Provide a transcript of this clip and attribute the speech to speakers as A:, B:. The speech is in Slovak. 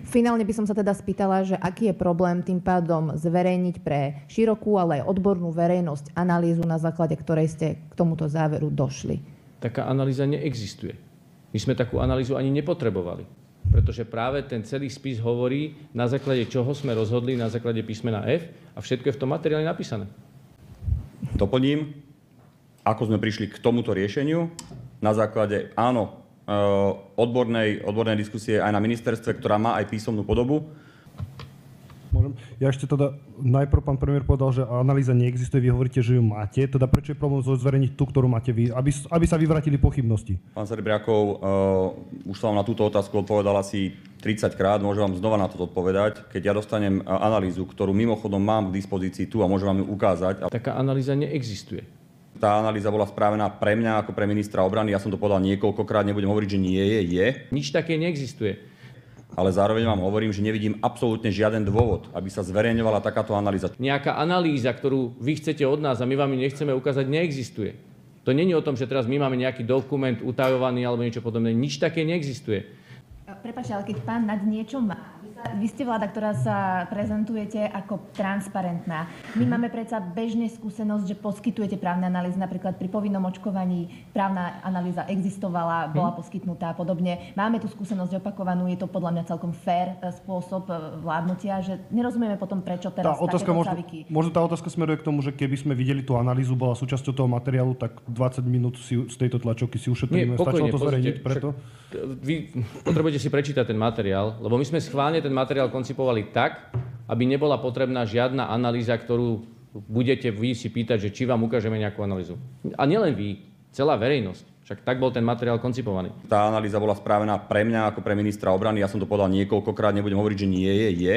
A: Finálne by som sa teda spýtala, že aký je problém tým pádom zverejniť pre širokú, ale aj odbornú verejnosť analýzu, na základe ktorej ste k tomuto záveru došli.
B: Taká analýza neexistuje. My sme takú analýzu ani nepotrebovali, pretože práve ten celý spis hovorí, na základe čoho sme rozhodli, na základe písmena F, a všetko je v tom materiáli napísané.
C: Doplním, ako sme prišli k tomuto riešeniu, na základe, áno, odbornej diskusie aj na ministerstve, ktorá má aj písomnú podobu.
D: Môžem? Ja ešte teda, najprv pán premiér povedal, že analýza neexistuje, vy hovoríte, že ju máte, teda prečo je problém zverejniť tú, ktorú máte vy, aby sa vyvratili pochybnosti?
C: Pán Serbriakov, už som vám na túto otázku odpovedal asi 30 krát, môžem vám znova na to odpovedať. Keď ja dostanem analýzu, ktorú mimochodom mám k dispozícii tu a môžem vám ju ukázať.
B: Taká analýza neexistuje.
C: Tá analýza bola spravená pre mňa ako pre ministra obrany, ja som to povedal niekoľkokrát, nebudem hovoriť, že nie je.
B: Nič také neexistuje.
C: Ale zároveň vám hovorím, že nevidím absolútne žiaden dôvod, aby sa zverejňovala takáto analýza.
B: Nejaká analýza, ktorú vy chcete od nás a my vám ju nechceme ukázať, neexistuje. To nie je o tom, že teraz my máme nejaký dokument utajovaný alebo niečo podobné. Nič také neexistuje.
A: Prepáčte, ale keď pán nad niečo má, vy ste vláda, ktorá sa prezentujete ako transparentná. My máme predsa bežne skúsenosť, že poskytujete právne analýzy, napríklad pri povinnom očkovaní právna analýza existovala, bola poskytnutá a podobne. Máme tu skúsenosť opakovanú, je to podľa mňa celkom fair spôsob vládnutia, že nerozumieme potom, prečo teraz takéto caviky.
D: Možno tá otázka smeruje k tomu, že keby sme videli tú analýzu, bola súčasťou toho materiálu, tak 20 minút z tejto tlačovky si ušetríme. Stačilo to zverejniť preto?
B: Vy potrebujete si prečítať ten materiál, lebo my sme schválne ten materiál koncipovali tak, aby nebola potrebná žiadna analýza, ktorú budete vy si pýtať, že či vám ukážeme nejakú analýzu. A nielen vy, celá verejnosť. Však tak bol ten materiál koncipovaný.
C: Tá analýza bola spravená pre mňa ako pre ministra obrany, ja som to povedal niekoľkokrát, nebudem hovoriť, že nie je.